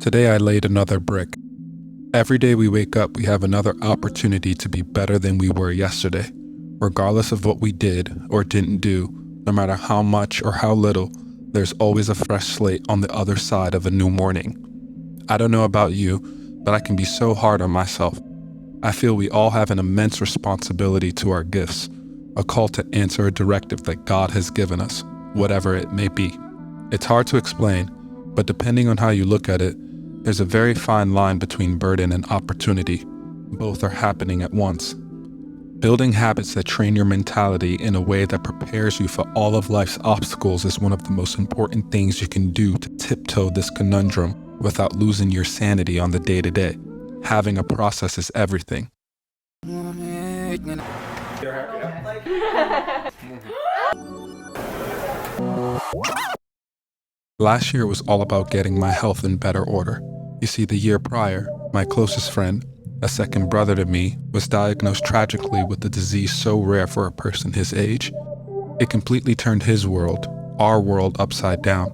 Today I laid another brick. Every day we wake up, we have another opportunity to be better than we were yesterday. Regardless of what we did or didn't do, no matter how much or how little, there's always a fresh slate on the other side of a new morning. I don't know about you, but I can be so hard on myself. I feel we all have an immense responsibility to our gifts, a call to answer a directive that God has given us, whatever it may be. It's hard to explain, but depending on how you look at it, there's a very fine line between burden and opportunity. Both are happening at once. Building habits that train your mentality in a way that prepares you for all of life's obstacles is one of the most important things you can do to tiptoe this conundrum without losing your sanity on the day-to-day. Having a process is everything. Last year was all about getting my health in better order. You see, the year prior, my closest friend, a second brother to me, was diagnosed tragically with a disease so rare for a person his age. It completely turned his world, our world, upside down.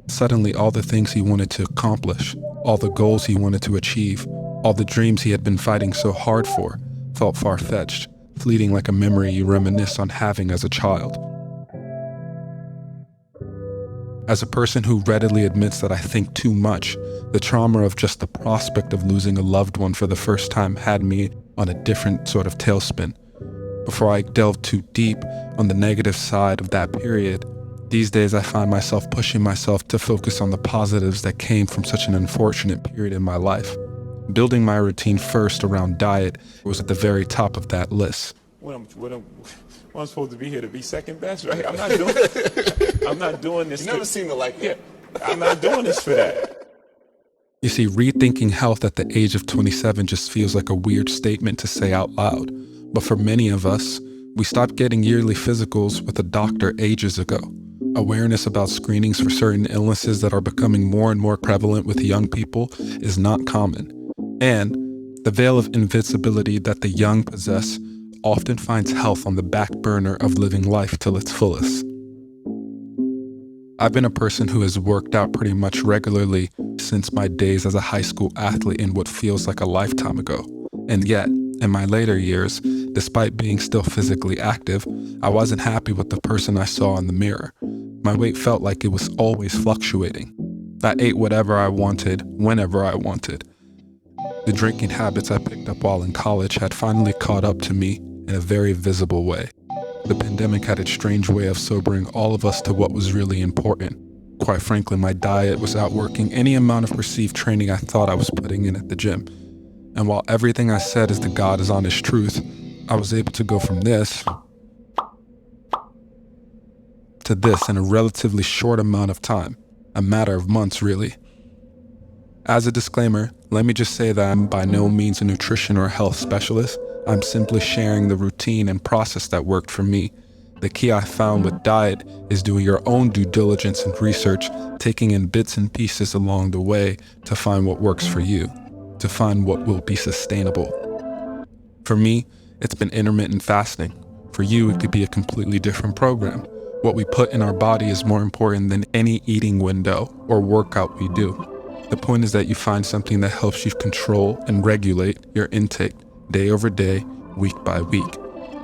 Suddenly, all the things he wanted to accomplish, all the goals he wanted to achieve, all the dreams he had been fighting so hard for, felt far-fetched, fleeting like a memory you reminisce on having as a child. As a person who readily admits that I think too much, the trauma of just the prospect of losing a loved one for the first time had me on a different sort of tailspin. Before I delve too deep on the negative side of that period, these days I find myself pushing myself to focus on the positives that came from such an unfortunate period in my life. Building my routine first around diet was at the very top of that list. I'm supposed to be here to be second best, right? I'm not doing this. You never seem to like it. I'm not doing this for that. You see, rethinking health at the age of 27 just feels like a weird statement to say out loud. But for many of us, we stopped getting yearly physicals with a doctor ages ago. Awareness about screenings for certain illnesses that are becoming more and more prevalent with young people is not common. And the veil of invincibility that the young possess often finds health on the back burner of living life till its fullest. I've been a person who has worked out pretty much regularly since my days as a high school athlete in what feels like a lifetime ago. And yet, in my later years, despite being still physically active, I wasn't happy with the person I saw in the mirror. My weight felt like it was always fluctuating. I ate whatever I wanted, whenever I wanted. The drinking habits I picked up while in college had finally caught up to me in a very visible way. The pandemic had its strange way of sobering all of us to what was really important. Quite frankly, my diet was outworking any amount of perceived training I thought I was putting in at the gym. And while everything I said is the God is honest truth, I was able to go from this to this in a relatively short amount of time, a matter of months really. As a disclaimer, let me just say that I'm by no means a nutrition or health specialist. I'm simply sharing the routine and process that worked for me. The key I found with diet is doing your own due diligence and research, taking in bits and pieces along the way to find what works for you, to find what will be sustainable. For me, it's been intermittent fasting. For you, it could be a completely different program. What we put in our body is more important than any eating window or workout we do. The point is that you find something that helps you control and regulate your intake day over day, week by week.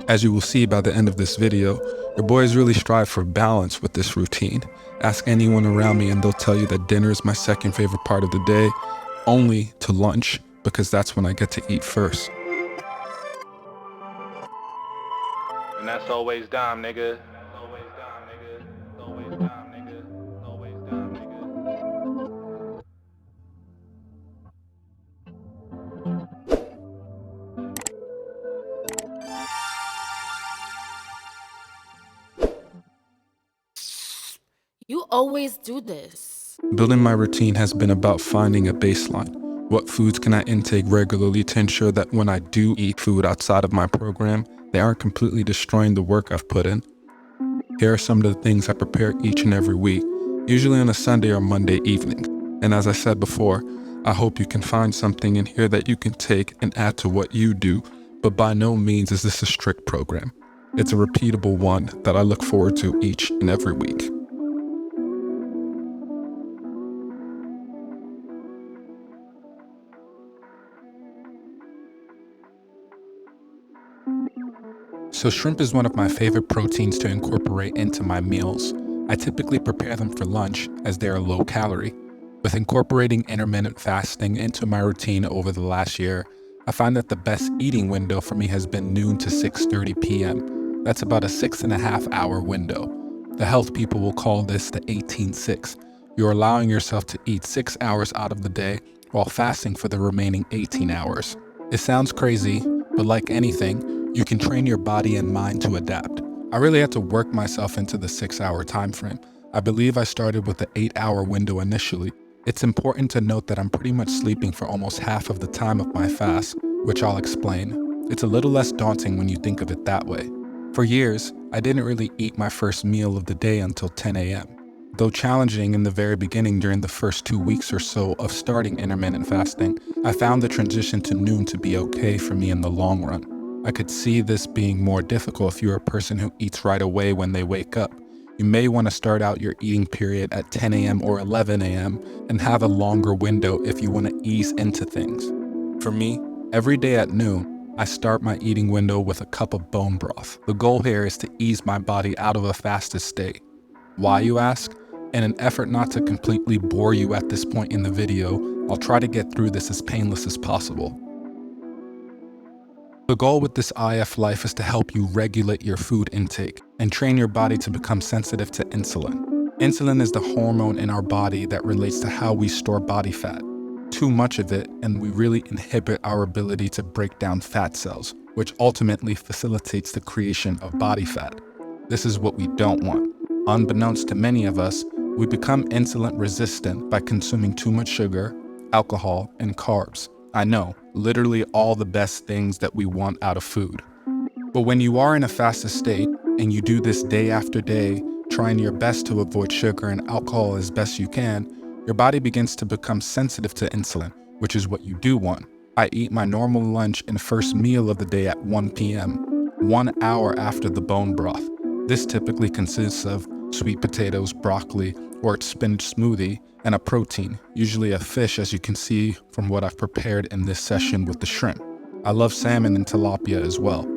As you will see by the end of this video, your boys really strive for balance with this routine. Ask anyone around me and they'll tell you that dinner is my second favorite part of the day, only to lunch, because that's when I get to eat first. And that's always dime, nigga. Always dime, nigga. Always dime, nigga. Always dime, nigga. You always do this. Building my routine has been about finding a baseline. What foods can I intake regularly to ensure that when I do eat food outside of my program, they aren't completely destroying the work I've put in? Here are some of the things I prepare each and every week, usually on a Sunday or Monday evening. And as I said before, I hope you can find something in here that you can take and add to what you do, but by no means is this a strict program. It's a repeatable one that I look forward to each and every week. So shrimp is one of my favorite proteins to incorporate into my meals. I typically prepare them for lunch as they are low calorie. With incorporating intermittent fasting into my routine over the last year, I find that the best eating window for me has been noon to 6:30 p.m. That's about a 6.5 hour window. The health people will call this the 18-6. You're allowing yourself to eat 6 hours out of the day while fasting for the remaining 18 hours. It sounds crazy, but like anything, you can train your body and mind to adapt. I really had to work myself into the 6-hour time frame. I believe I started with the 8-hour window initially. It's important to note that I'm pretty much sleeping for almost half of the time of my fast, which I'll explain. It's a little less daunting when you think of it that way. For years, I didn't really eat my first meal of the day until 10 a.m. Though challenging in the very beginning during the first 2 weeks or so of starting intermittent fasting, I found the transition to noon to be okay for me in the long run. I could see this being more difficult if you're a person who eats right away when they wake up. You may want to start out your eating period at 10 a.m. or 11 a.m. and have a longer window if you want to ease into things. For me, every day at noon, I start my eating window with a cup of bone broth. The goal here is to ease my body out of a fasted state. Why, you ask? In an effort not to completely bore you at this point in the video, I'll try to get through this as painless as possible. The goal with this IF life is to help you regulate your food intake and train your body to become sensitive to insulin. Insulin is the hormone in our body that relates to how we store body fat. Too much of it, and we really inhibit our ability to break down fat cells, which ultimately facilitates the creation of body fat. This is what we don't want. Unbeknownst to many of us, we become insulin resistant by consuming too much sugar, alcohol, and carbs. I know, literally all the best things that we want out of food. But when you are in a fasted state and you do this day after day, trying your best to avoid sugar and alcohol as best you can, your body begins to become sensitive to insulin, which is what you do want. I eat my normal lunch and first meal of the day at 1 p.m., 1 hour after the bone broth. This typically consists of sweet potatoes, broccoli, or a spinach smoothie, and a protein, usually a fish, as you can see from what I've prepared in this session with the shrimp. I love salmon and tilapia as well.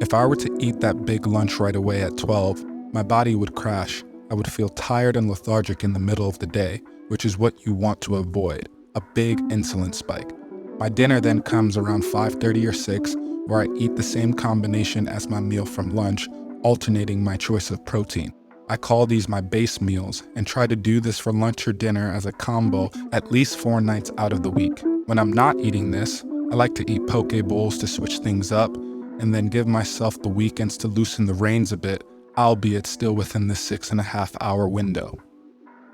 If I were to eat that big lunch right away at 12, my body would crash. I would feel tired and lethargic in the middle of the day, which is what you want to avoid, a big insulin spike. My dinner then comes around 5:30 or 6, where I eat the same combination as my meal from lunch, alternating my choice of protein. I call these my base meals and try to do this for lunch or dinner as a combo at least 4 nights out of the week. When I'm not eating this, I like to eat poke bowls to switch things up and then give myself the weekends to loosen the reins a bit, albeit still within the 6.5 hour window.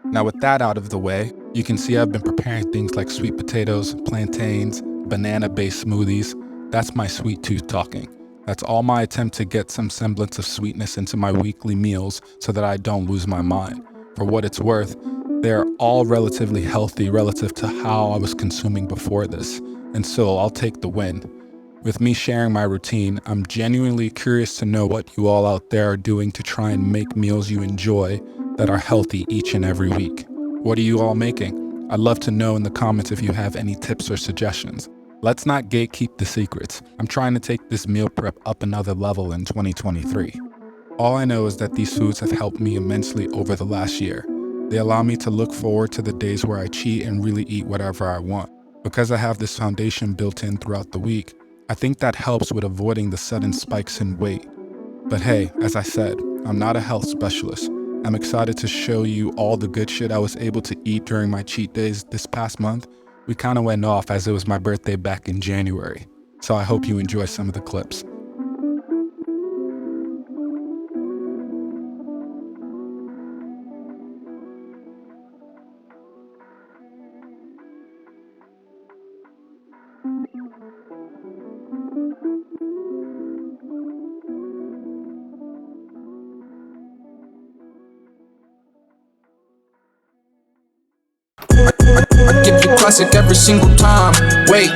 Now with that out of the way, you can see I've been preparing things like sweet potatoes, plantains, banana-based smoothies. That's my sweet tooth talking. That's all my attempt to get some semblance of sweetness into my weekly meals so that I don't lose my mind. For what it's worth, they're all relatively healthy relative to how I was consuming before this, and so I'll take the win. With me sharing my routine, I'm genuinely curious to know what you all out there are doing to try and make meals you enjoy that are healthy each and every week. What are you all making? I'd love to know in the comments if you have any tips or suggestions. Let's not gatekeep the secrets. I'm trying to take this meal prep up another level in 2023. All I know is that these foods have helped me immensely over the last year. They allow me to look forward to the days where I cheat and really eat whatever I want. Because I have this foundation built in throughout the week, I think that helps with avoiding the sudden spikes in weight. But hey, as I said, I'm not a health specialist. I'm excited to show you all the good shit I was able to eat during my cheat days this past month. We kind of went off as it was my birthday back in January, so I hope you enjoy some of the clips. I give you classic every single time. Wait.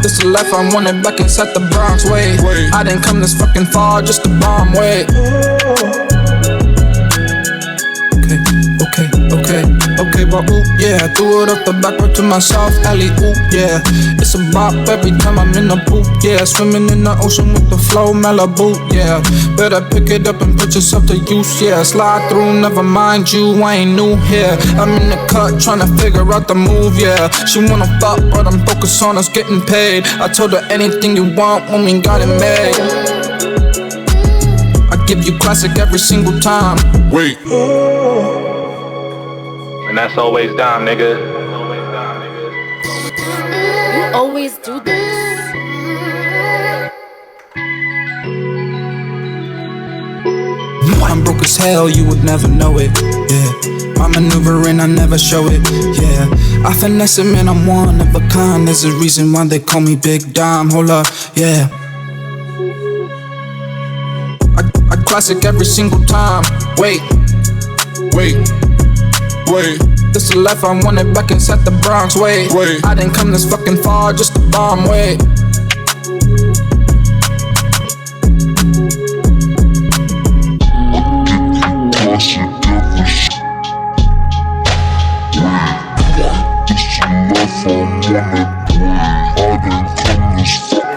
This the life I wanted back inside the Bronx. Wait. I didn't come this fucking far just to bomb. Wait. Okay, go ooh, yeah. Threw it up the backward to myself, alley ooh, yeah. It's a bop every time I'm in the booth, yeah. Swimming in the ocean with the flow, Malibu, yeah. Better pick it up and put yourself to use, yeah. Slide through, never mind you, I ain't new here. I'm in the cut, tryna figure out the move, yeah. She wanna fuck, but I'm focused on us getting paid. I told her anything you want when we got it made. I give you classic every single time. Wait. And that's always dime, nigga. You always do this. I'm broke as hell, you would never know it, yeah. My maneuvering, I never show it, yeah. I finesse it, man, I'm one of a kind. There's a reason why they call me Big Dime, hold up, yeah. I classic every single time. Wait. This the life I wanted back inside the Bronx, wait. I didn't come this fucking far just to bomb, wait.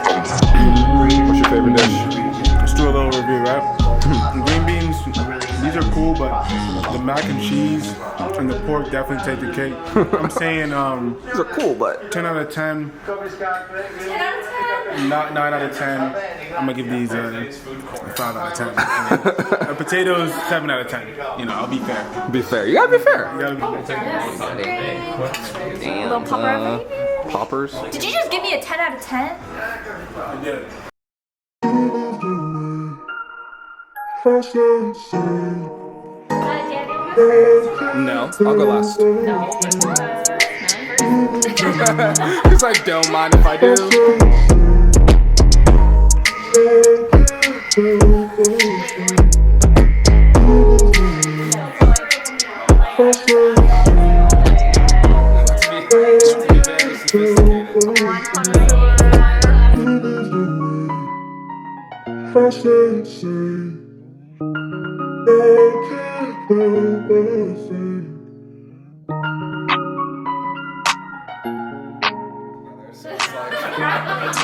What's your favorite dish? Let's do a little review, right? Green beans, these are cool, but the mac and cheese and the pork definitely take the cake. I'm saying These are cool, but 10 out of 10. 10 out of 10? 9 out of 10. I'm gonna give these 5 out of 10. Potatoes, 7 out of 10. You know, I'll be fair. be fair. You gotta be fair. You gotta be Damn. Little popper Poppers. Did you just give me a 10 out of 10? I did. No, I'll go last. He's like, don't mind if I do.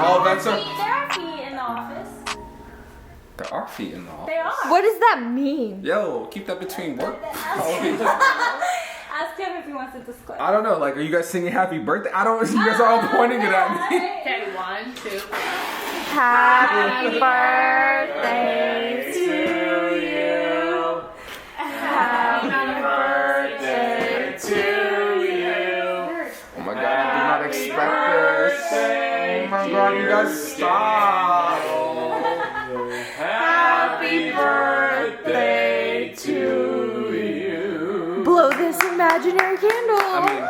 All events are. There are feet in the office. There are feet in the office. They are. What does that mean? Yo, keep that between work. Ask him if he wants to disclose. I don't know. Like, are you guys singing happy birthday? I don't. You guys are all pointing it at me. Okay, 1, 2. Happy birthday to you. Happy birthday to you. Oh my god, I did not expect this. Oh my god, you guys stop. Happy birthday to you. Blow this imaginary candle. I mean,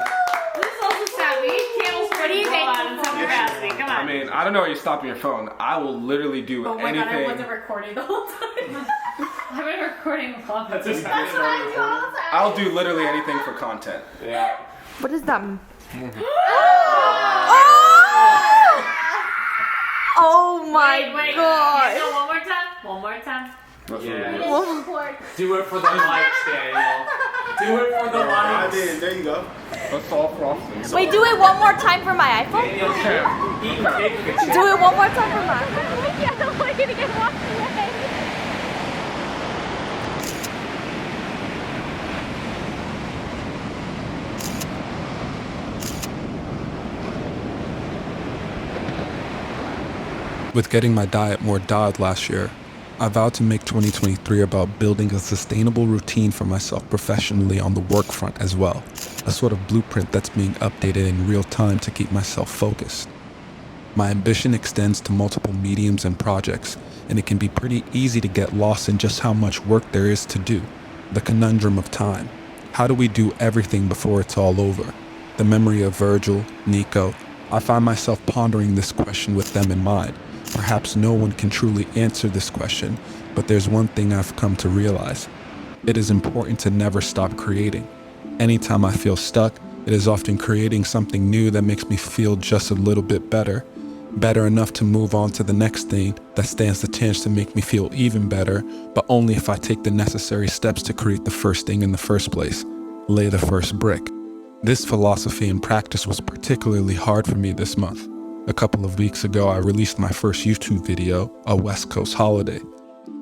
This is also sad. We need candles for you to go out in some capacity. Come on. I mean, I don't know why you're stopping your phone. I will literally do Oh my god, I anything. wasn't recording the whole time. I've been recording the whole time. That's what I do all the time. I'll do literally anything for content. What does that mean? Oh my Wait, god. no, one more time. One more time. Do it for the likes, Daniel. Do it for the I likes. did. There you go. Let's all frosting. Wait, do it one more time for my iPhone? Daniel can eat cake. Do it one more time for my iPhone. Yeah, I'm gonna get washed away. With getting my diet more dialed last year, I vowed to make 2023 about building a sustainable routine for myself professionally on the work front as well, a sort of blueprint that's being updated in real time to keep myself focused. My ambition extends to multiple mediums and projects, and it can be pretty easy to get lost in just how much work there is to do. The conundrum of time. How do we do everything before it's all over? The memory of Virgil, Nico. I find myself pondering this question with them in mind. Perhaps no one can truly answer this question, but there's one thing I've come to realize. It is important to never stop creating. Anytime I feel stuck, it is often creating something new that makes me feel just a little bit better. Better enough to move on to the next thing that stands the chance to make me feel even better, but only if I take the necessary steps to create the first thing in the first place. Lay the first brick. This philosophy in practice was particularly hard for me this month. A couple of weeks ago, I released my first YouTube video, A West Coast Holiday.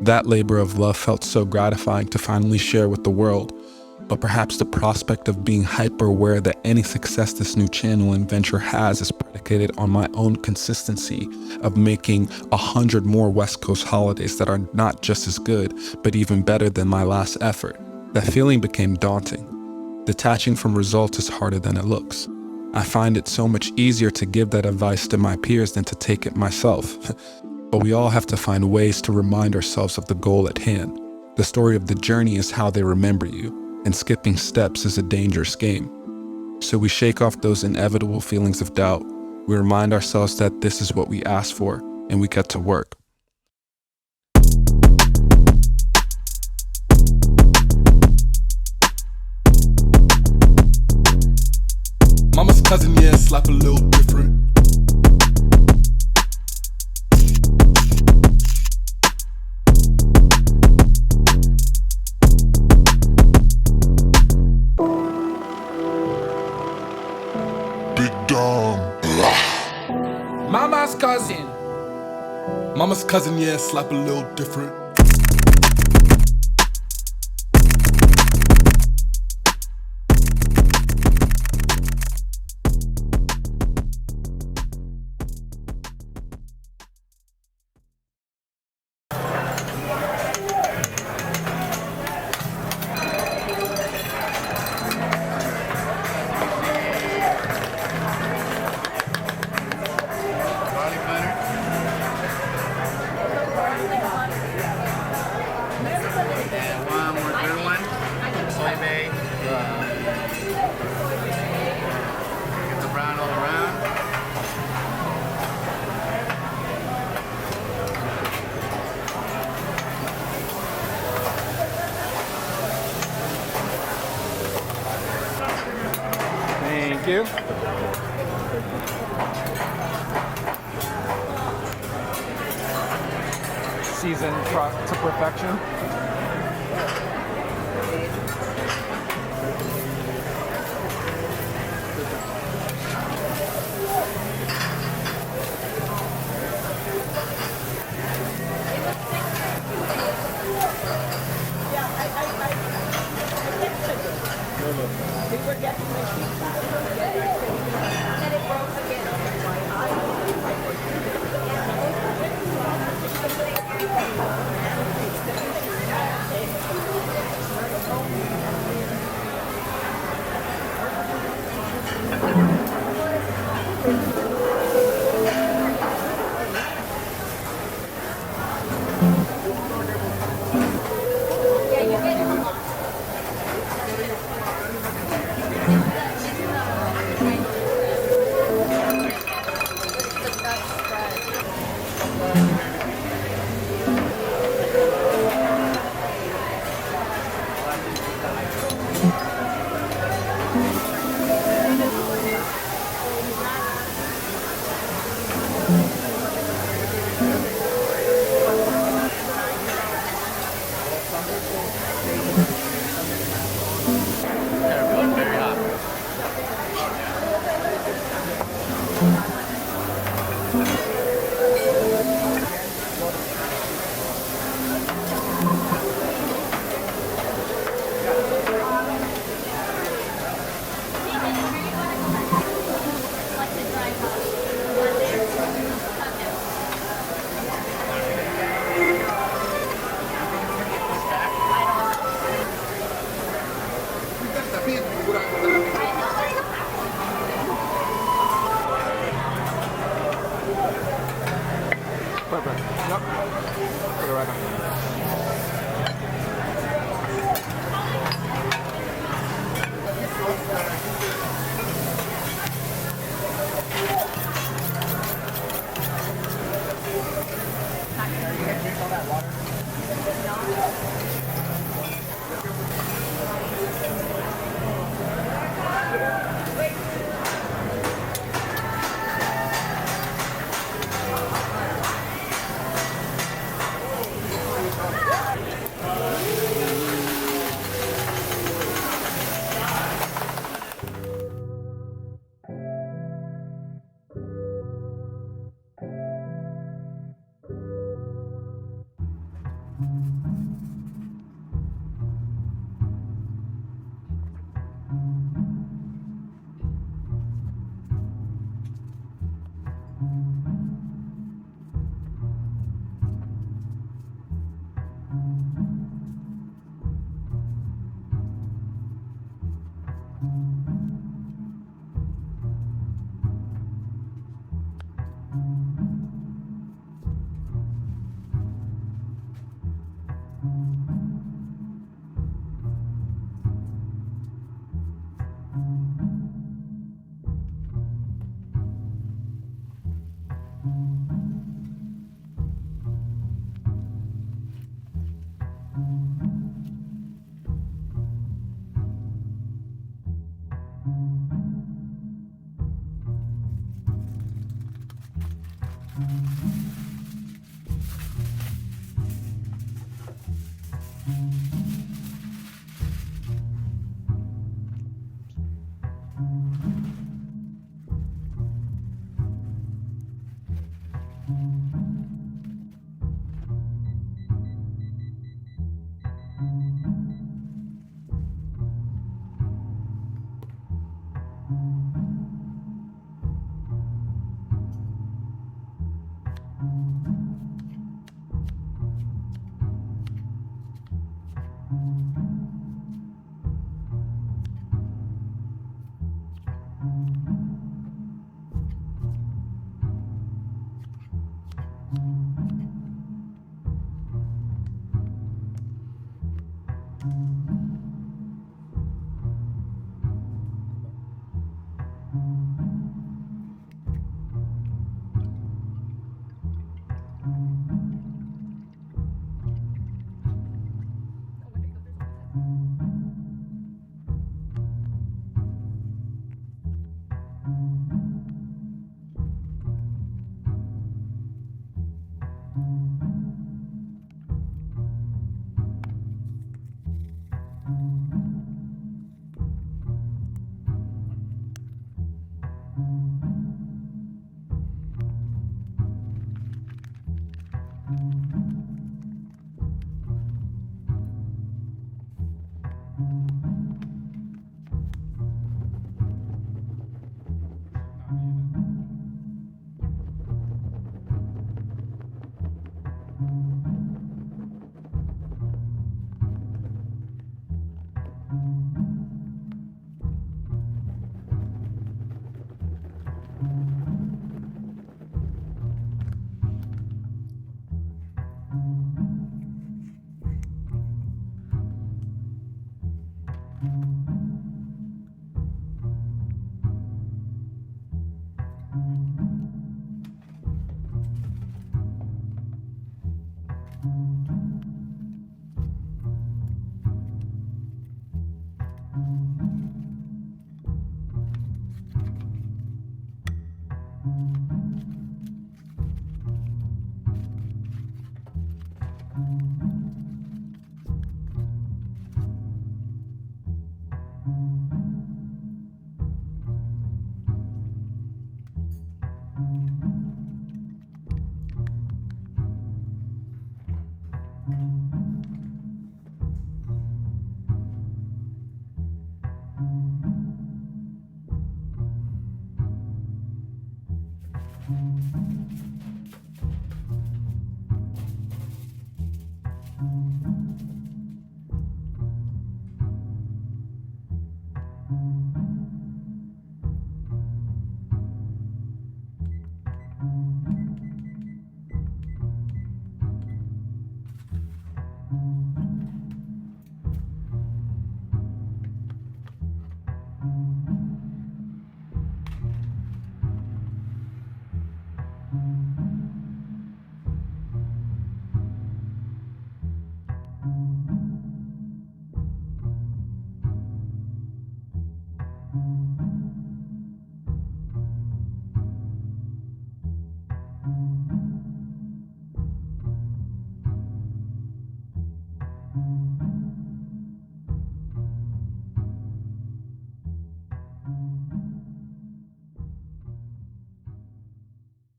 That labor of love felt so gratifying to finally share with the world, but perhaps the prospect of being hyper-aware that any success this new channel and venture has is predicated on my own consistency of making 100 more West Coast holidays that are not just as good, but even better than my last effort. That feeling became daunting. Detaching from results is harder than it looks. I find it so much easier to give that advice to my peers than to take it myself. But we all have to find ways to remind ourselves of the goal at hand. The story of the journey is how they remember you, and skipping steps is a dangerous game. So we shake off those inevitable feelings of doubt. We remind ourselves that this is what we asked for, and we get to work. Mama's cousin, yeah, slap a little different. Big Dom. Mama's cousin. Mama's cousin, yeah, slap a little different. Thank you. Seasoned to perfection.